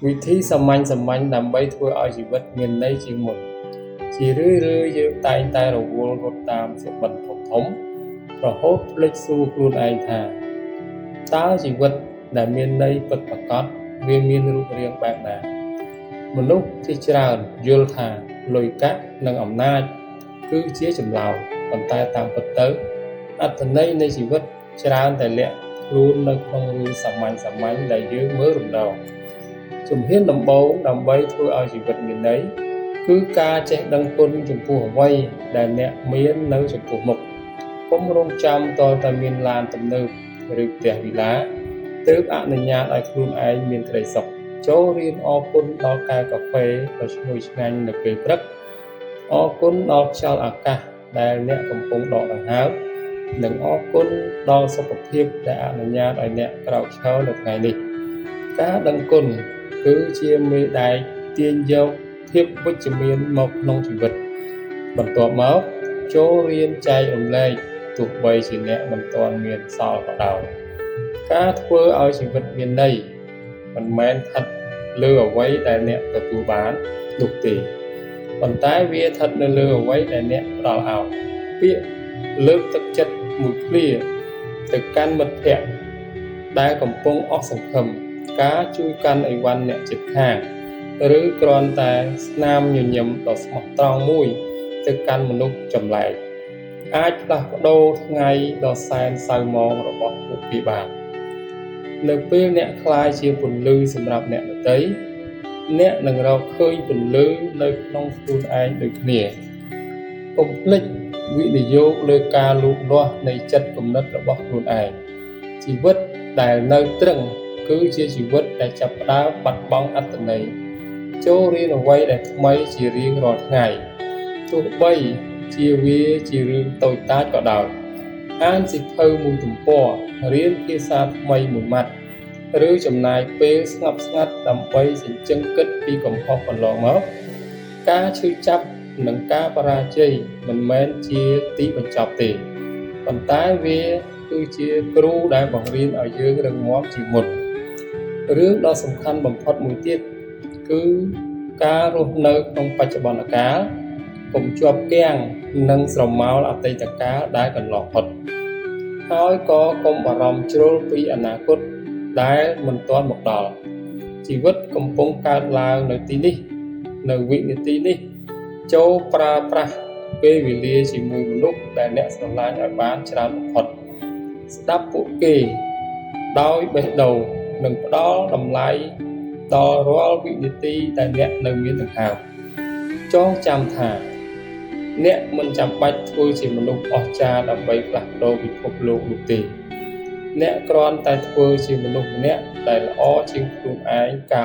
วิธีสมัญนำไปធ្វើឲ្យជីវិតមានន័យជាងមុនជារឿយៗយើងតែងតែរវល់រត់តាមសុបិនធំរហូតភ្លេចសួរខ្លួនឯងថាតើជីវិតដែលមានន័យពិតប្រាកដវាមានរូបរាងបែបណាមនុស្សជាច្រើនយល់ថាលុយកាក់និងអំណាចគឺជាចម្លើយប៉ុន្តែតាមពិតទៅអត្ថន័យនៃជីវិតច្រើនតែលាក់ខ្លួននៅក្នុងរឿងសាមញ្ញដែលយើងមើលរំលងជំហានដំបូងដើម្បីធ្វើឲ្យជីវិតមានន័យគឺការចេះដឹងគុណចំពោះអ្វីដែលអ្នកមាននៅចំពោះមុខកុំរងចាំតតែមានឡានទំនើបឬផ្ទះវិឡាទើបអនុញ្ញាតឲ្យខ្លួនឯងមានក្តីសុខចូលរៀនអរគុណដល់កែវកាហ្វេដ៏ឈ្ងុយឆ្ងាញ់នៅពេលព្រឹកអរគុណដល់ខ្យល់អាកាសដែលអ្នកកំពុងដកដង្ហើមនិងអរគុណដល់សុខភាពដែលអនុញ្ញាតឲ្យអ្នកក្រោកឈរនៅថ្ងៃនេះការដឹងគុណគឺជាមេដែកទាញយកភាពវិជ្ជមានមកក្នុងជីវិតបន្ទាប់មកចូលរៀនចែករំលែកទោះបីជាអ្នកមិនទាន់មានសល់ក៏ដោយការធ្វើឲ្យជីវិតមានន័យមិនមែនស្ថិតលើអ្វីដែលអ្នកទទួលបាននោះទេប៉ុន្តែវាស្ថិតនៅលើអ្វីដែលអ្នកផ្ដល់ឲ្យពាក្យលើកទឹកចិត្តមួយឃ្លាទៅកាន់មិត្តភក្តិដែលកំពុងអស់សង្ឃឹមការជួយកាន់អីវ៉ាន់អ្នកជិតខាងឬគ្រាន់តែស្នាមញញឹមដ៏ស្មោះត្រង់មួយទៅកាន់មនុស្សចម្លែកអាចផ្លាស់ប្ដូរថ្ងៃដ៏សែនសៅម៉ងរបស់ពួកគេបាននៅពេលអ្នកក្លាយជាពន្លឺសម្រាប់អ្នកដទៃអ្នកនឹងរកឃើញពន្លឺនៅក្នុងខ្លួនឯងដូចគ្នាកុំភ្លេចវិនិយោគលើការលូតលាស់នៃចិត្តគំនិតរបស់ខ្លួនឯងជីវិតដែលនៅត្រឹងគឺជាជីវិតដែលចាប់ផ្ដើមបាត់បង់អត្ថន័យចូលរៀនអ្វីដែលថ្មីជារៀងរាល់ថ្ងៃទោះបីជាវាជារឿងតូចតាចក៏ដោយអានសៀវភៅមួយទំព័ររៀនភាសាថ្មីមួយម៉ាត់ឬចំណាយពេលស្ងប់ស្ងាត់ដើម្បីជញ្ជឹងគិតពីកំហុសកន្លងមកការឈឺចាប់និងការបរាជ័យមិនមែនជាទីបញ្ចប់ទេប៉ុន្តែវាគឺជាគ្រូដែលបង្រៀនឲ្យយើងរឹងមាំជាមុនរឿងដ៏សំខាន់បំផុតមួយទៀតគឺការរស់នៅក្នុងបច្ចុប្បន្នកាលកុំជាប់គាំងនឹងស្រមោលអតីតកាលដែលកន្លងផុតហើយក៏កុំបារម្ភជ្រុលពីអនាគតដែលមិនទាន់មកដល់ជីវិតកំពុងកើតឡើងនៅទីនេះនៅវិនាទីនេះចូលប្រើប្រាស់ពេលវេលាជាមួយមនុស្សដែលអ្នកស្រឡាញ់ឲ្យបានច្រើនបំផុតស្ដាប់ពួកគេដោយបេះដូងនិងផ្ដល់តម្លៃដល់រាល់វិនាទីដែលអ្នកនៅមានដង្ហើមចងចាំថាអ្នកមិនចាំបាច់ធ្វើជាមនុស្សអស្ចារ្យដើម្បីផ្លាស់ប្ដូរពិភពលោកនោះទេអ្នកគ្រាន់តែធ្វើជាមនុស្សម្នាក់ដែលល្អជាងខ្លួនឯងកាល